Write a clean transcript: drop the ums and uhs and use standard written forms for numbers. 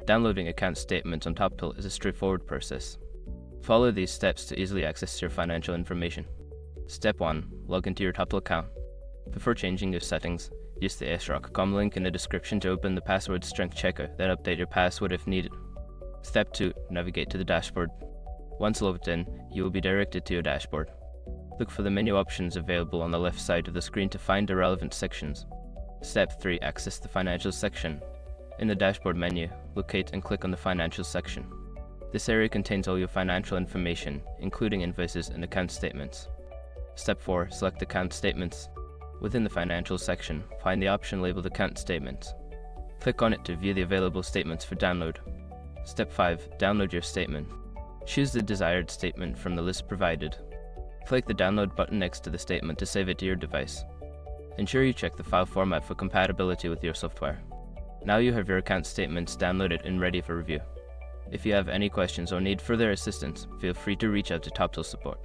Downloading account statements on Toptal is a straightforward process. Follow these steps to easily access your financial information. Step 1. Log into your Toptal account. Before changing your settings, use the srock.com link in the description to open the password strength checker, then update your password if needed. Step 2. Navigate to the dashboard. Once logged in, you will be directed to your dashboard. Look for the menu options available on the left side of the screen to find the relevant sections. Step 3. Access the financial section. In the dashboard menu, locate and click on the financial section. This area contains all your financial information, including invoices and account statements. Step 4. Select account statements. Within the financial section, find the option labeled account statements. Click on it to view the available statements for download. Step 5. Download your statement. Choose the desired statement from the list provided. Click the download button next to the statement to save it to your device. Ensure you check the file format for compatibility with your software. Now you have your account statements downloaded and ready for review. If you have any questions or need further assistance, feel free to reach out to Toptal support.